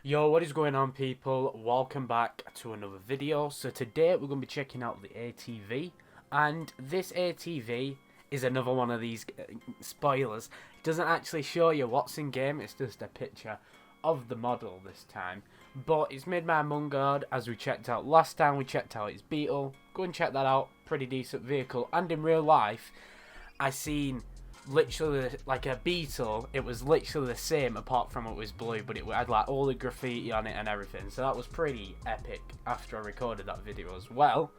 Yo, what is going on, people? Welcome back to another video. So today we're going to be checking out the ATV, and this ATV is another one of these spoilers. It doesn't actually show you what's in game, it's just a picture of the model this time. But it's made by Mungard, as we checked out last time. We checked out his Beetle. Go and check that out. Pretty decent vehicle. And in real life, I seen literally like a Beetle. It was literally the same apart from it was blue, but it had like all the graffiti on it and everything, so that was pretty epic after I recorded that video as well.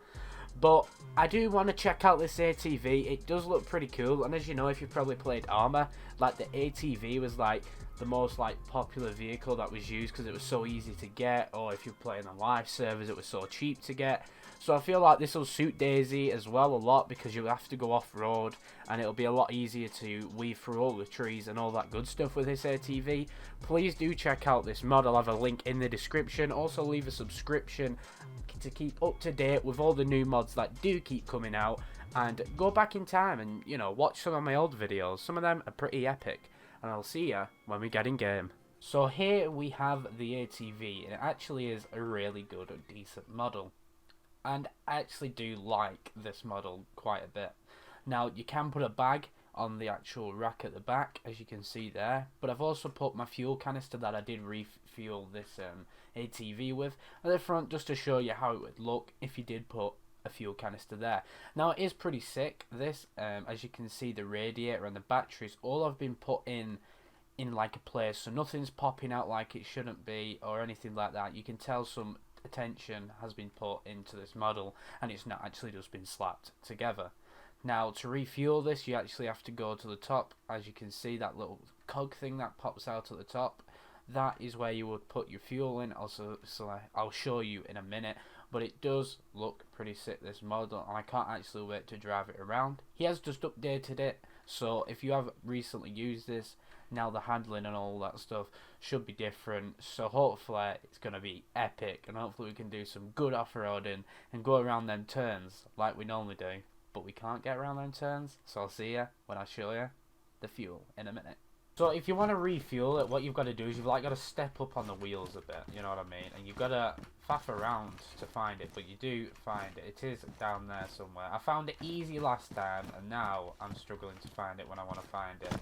But I do want to check out this ATV. It does look pretty cool, and as you know, if you've probably played Armor, like the ATV was like the most like popular vehicle that was used because it was so easy to get, or if you're playing on live servers it was so cheap to get. So I feel like this will suit DayZ as well a lot, because you'll have to go off-road and it'll be a lot easier to weave through all the trees and all that good stuff with this ATV. Please do check out this mod. I'll have a link in the description. Also leave a subscription to keep up to date with all the new mods that do keep coming out, and go back in time and, you know, watch some of my old videos. Some of them are pretty epic, and I'll see ya when we get in game. So here we have the ATV, and it actually is a really good and decent model. And I actually do like this model quite a bit. Now, you can put a bag on the actual rack at the back, as you can see there, but I've also put my fuel canister that I did refuel this ATV with at the front, just to show you how it would look if you did put a fuel canister there. Now, it is pretty sick, this. As you can see, the radiator and the batteries all have been put in like a place, so nothing's popping out like it shouldn't be or anything like that. You can tell some attention has been put into this model, and it's not actually just been slapped together. Now, to refuel this, you actually have to go to the top. As you can see, that little cog thing that pops out at the top, that is where you would put your fuel in. Also, so I'll show you in a minute, but it does look pretty sick, this model, and I can't actually wait to drive it around. He has just updated it, so if you have recently used this, now the handling and all that stuff should be different. So hopefully it's going to be epic, and hopefully we can do some good off-roading and go around them turns like we normally do. But we can't get around them turns, so I'll see you when I show you the fuel in a minute. So if you want to refuel it, what you've got to do is you've like got to step up on the wheels a bit, you know what I mean? And you've got to faff around to find it, but you do find it. It is down there somewhere. I found it easy last time, and now I'm struggling to find it when I want to find it.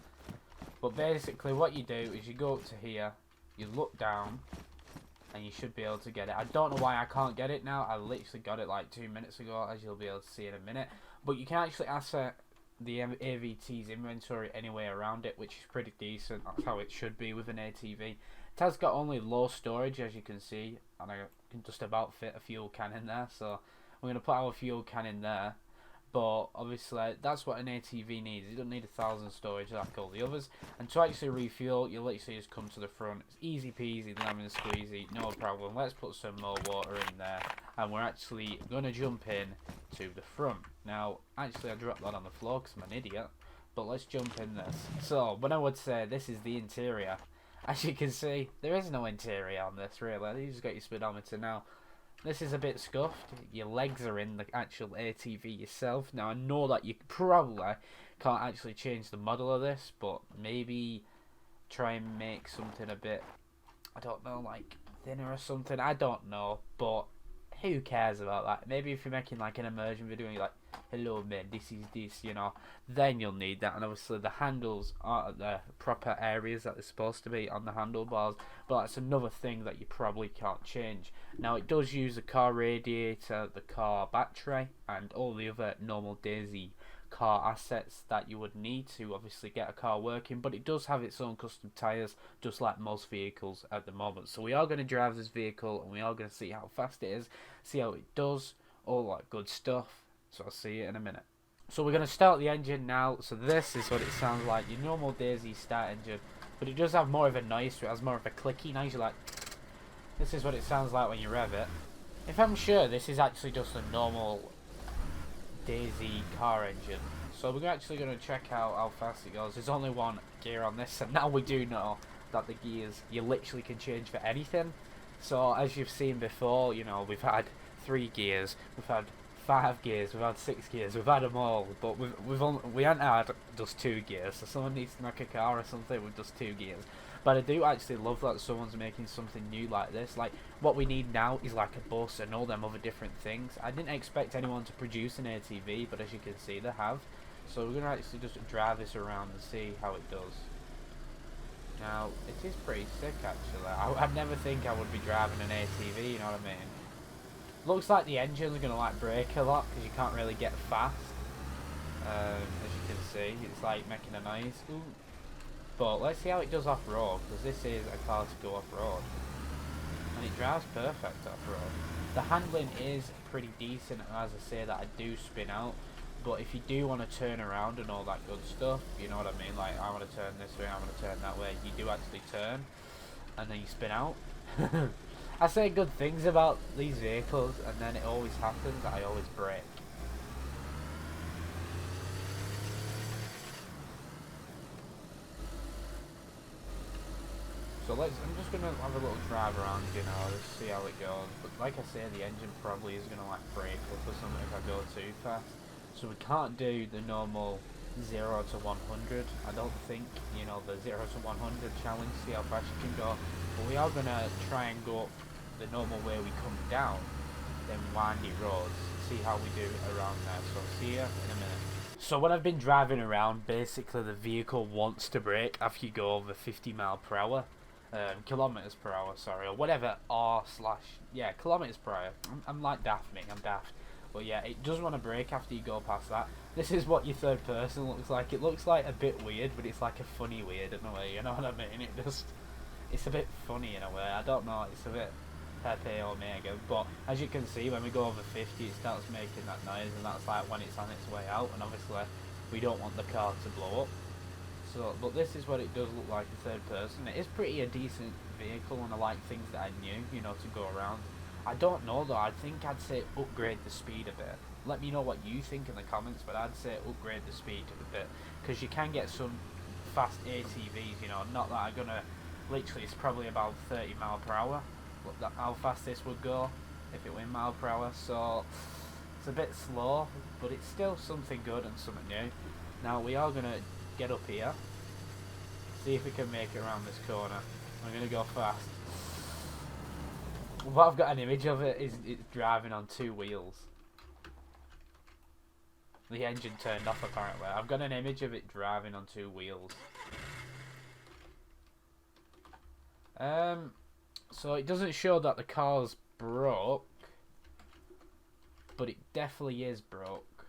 But basically what you do is you go up to here, you look down, and you should be able to get it. I don't know why I can't get it now. I literally got it like 2 minutes ago, as you'll be able to see in a minute. But you can actually access the AVT's inventory anyway around it, which is pretty decent. That's how it should be with an ATV. It has got only low storage, as you can see, and I can just about fit a fuel can in there. So we're going to put our fuel can in there. But obviously that's what an ATV needs. It doesn't need 1,000 storage like all the others. And to actually refuel, you literally just come to the front. It's easy peasy, lemon squeezy, no problem. Let's put some more water in there, and we're actually going to jump in to the front. Now, actually I dropped that on the floor because I'm an idiot, but let's jump in this. So, when I would say this is the interior, as you can see, there is no interior on this really. You just got your speedometer now. This is a bit scuffed. Your legs are in the actual ATV yourself. Now, I know that you probably can't actually change the model of this, but maybe try and make something a bit, I don't know, like thinner or something. I don't know, but who cares about that? Maybe if you're making like an immersion video and you're like, hello man, this is this, you know, then you'll need that. And obviously the handles aren't at the proper areas that they're supposed to be on the handlebars, but that's another thing that you probably can't change. Now, it does use the car radiator, the car battery, and all the other normal DayZ car assets that you would need to obviously get a car working, but it does have its own custom tyres, just like most vehicles at the moment. So we are going to drive this vehicle, and we are going to see how fast it is, see how it does, all that good stuff. So I'll see you in a minute. So we're going to start the engine now. So this is what it sounds like, your normal DayZ start engine, but it does have more of a noise, so it has more of a clicky noise. You're like, this is what it sounds like when you rev it. If I'm sure, this is actually just a normal DayZ car engine. So we're actually going to check out how fast it goes. There's only one gear on this, and now we do know that the gears you literally can change for anything. So as you've seen before, you know, we've had 3 gears, we've had 5 gears, we've had 6 gears, we've had them all, but we haven't had just 2 gears. So someone needs to knock a car or something with just 2 gears. But I do actually love that someone's making something new like this. Like, what we need now is like a bus and all them other different things. I didn't expect anyone to produce an ATV, but as you can see, they have. So we're going to actually just drive this around and see how it does. Now, it is pretty sick actually. I'd never think I would be driving an ATV, you know what I mean? Looks like the engine's going to like brake a lot because you can't really get fast. As you can see, it's like making a noise. Ooh. But let's see how it does off-road, because this is a car to go off-road. And it drives perfect off-road. The handling is pretty decent, and as I say that, I do spin out. But if you do want to turn around and all that good stuff, you know what I mean, like I want to turn this way, I want to turn that way, you do actually turn, and then you spin out. I say good things about these vehicles, and then it always happens, I always brake. So I'm just going to have a little drive around, you know, just see how it goes. But like I say, the engine probably is going to like break up or something if I go too fast. So we can't do the normal 0 to 100. I don't think, you know, the 0 to 100 challenge, see how fast you can go. But we are going to try and go up the normal way we come down, then windy roads, see how we do around there. So see you in a minute. So when I've been driving around, basically the vehicle wants to brake after you go over 50 miles per hour. Kilometers per hour, sorry, or whatever, kilometers per hour. I'm like daft, mate, I'm daft. But yeah, it does want to brake after you go past that. This is what your third person looks like. It looks like a bit weird, but it's like a funny weird in a way, you know what I mean? It's a bit funny in a way, I don't know, it's a bit Pepe Omega. But as you can see, when we go over 50, it starts making that noise, and that's like when it's on its way out, and obviously we don't want the car to blow up. So, but this is what it does look like in third person. It is pretty a decent vehicle, and I like things that I knew, you know, to go around. I don't know though, I think I'd say upgrade the speed a bit. Let me know what you think in the comments, but I'd say upgrade the speed a bit. Because you can get some fast ATVs, you know, not that I'm gonna, literally it's probably about 30 miles per hour. Look at how fast this would go if it went miles per hour, so it's a bit slow, but it's still something good and something new. Now we are gonna get up here, see if we can make it around this corner. I'm gonna go fast. What I've got an image of it is it's driving on 2 wheels. The engine turned off apparently. I've got an image of it driving on 2 wheels. So it doesn't show that the car's broke, but it definitely is broke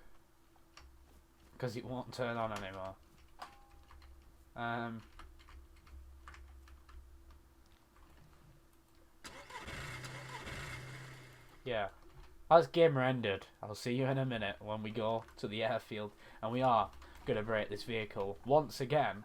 because it won't turn on anymore. Yeah, as game rendered, I'll see you in a minute when we go to the airfield, and we are going to brake this vehicle once again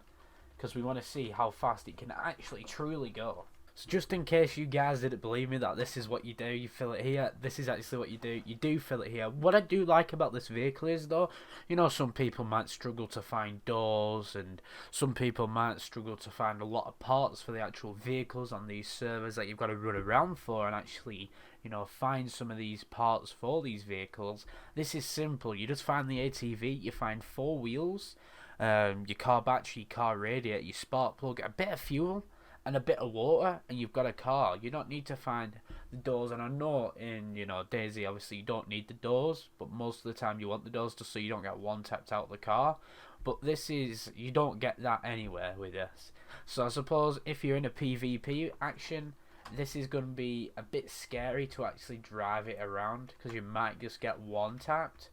because we want to see how fast it can actually truly go. So just in case you guys didn't believe me that this is what you do, you fill it here, this is actually what you do fill it here. What I do like about this vehicle is though, you know, some people might struggle to find doors, and some people might struggle to find a lot of parts for the actual vehicles on these servers that you've got to run around for and actually, you know, find some of these parts for these vehicles. This is simple. You just find the ATV, you find 4 wheels, your car battery, your car radiator, your spark plug, a bit of fuel, and a bit of water, and you've got a car. You don't need to find the doors, and I know in, you know, DayZ obviously you don't need the doors, but most of the time you want the doors just so you don't get one tapped out of the car. But this is, you don't get that anywhere with this. So I suppose if you're in a PvP action, this is going to be a bit scary to actually drive it around because you might just get one tapped.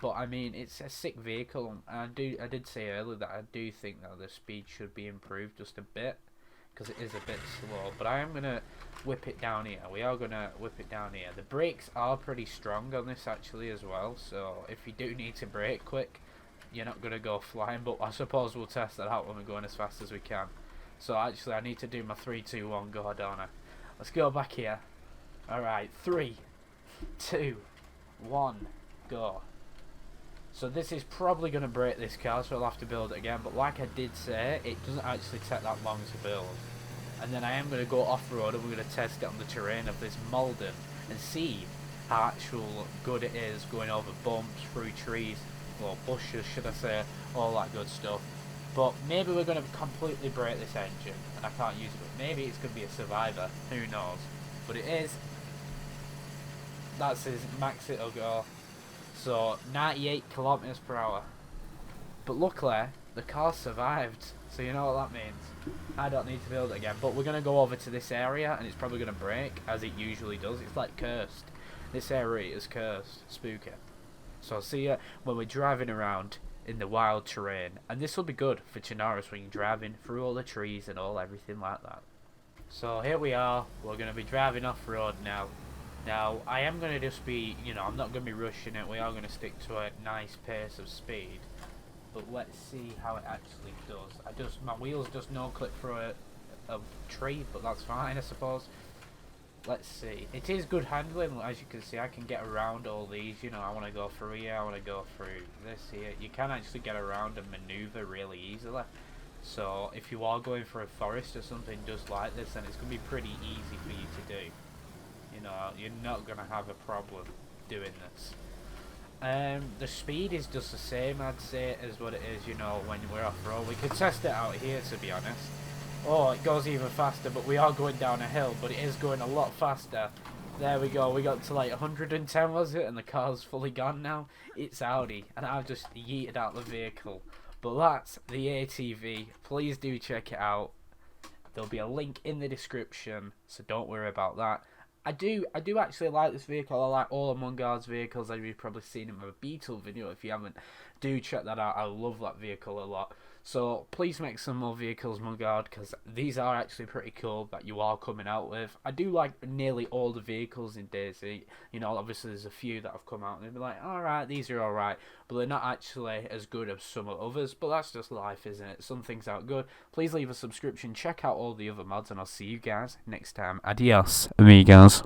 But I mean, it's a sick vehicle, and I did say earlier that I do think that the speed should be improved just a bit, because it is a bit slow. But I am going to whip it down here. We are going to whip it down here. The brakes are pretty strong on this actually as well, so if you do need to brake quick, you're not going to go flying, but I suppose we'll test that out when we're going as fast as we can. So actually I need to do my 3, 2, 1 go, don't I? Let's go back here. Alright, 3, 2, 1, go. So this is probably going to break this car, so I'll have to build it again. But like I did say, it doesn't actually take that long to build. And then I am going to go off-road, and we're going to test it on the terrain of this Malden and see how actual good it is going over bumps, through trees, or bushes should I say, all that good stuff. But maybe we're going to completely break this engine and I can't use it. But maybe it's going to be a survivor. Who knows? But it is. That's his max it'll go. So 98 kilometers per hour. But luckily the car survived. So you know what that means. I don't need to build it again. But we're going to go over to this area and it's probably going to break as it usually does. It's like cursed. This area is cursed. Spooky. So I'll see you when we're driving around in the wild terrain. And this will be good for Chinaris when you're driving through all the trees and all everything like that. So here we are. We're going to be driving off-road now. Now, I am going to just be, you know, I'm not going to be rushing it. We are going to stick to a nice pace of speed. But let's see how it actually does. My wheels just no-clip through a tree, but that's fine, I suppose. Let's see. It is good handling, as you can see. I can get around all these. You know, I want to go through here. I want to go through this here. You can actually get around and maneuver really easily. So if you are going for a forest or something just like this, then it's going to be pretty easy for you to do. You know, you're not going to have a problem doing this. The speed is just the same, I'd say, as what it is, you know, when we're off-road. We could test it out here, to be honest. Oh, it goes even faster, but we are going down a hill, but it is going a lot faster. There we go, we got to like 110, was it? And the car's fully gone now. It's Audi, and I've just yeeted out the vehicle. But that's the ATV. Please do check it out. There'll be a link in the description, so don't worry about that. I do actually like this vehicle. I like all of Mungard's vehicles, as you've probably seen in my Beetle video. If you haven't, do check that out. I love that vehicle a lot. So please make some more vehicles, Mungard, because these are actually pretty cool that you are coming out with. I do like nearly all the vehicles in DayZ. You know, obviously there's a few that have come out and they'll be like, alright, these are alright, but they're not actually as good as some others. But that's just life, isn't it? Some things aren't good. Please leave a subscription, check out all the other mods, and I'll see you guys next time. Adios, amigos.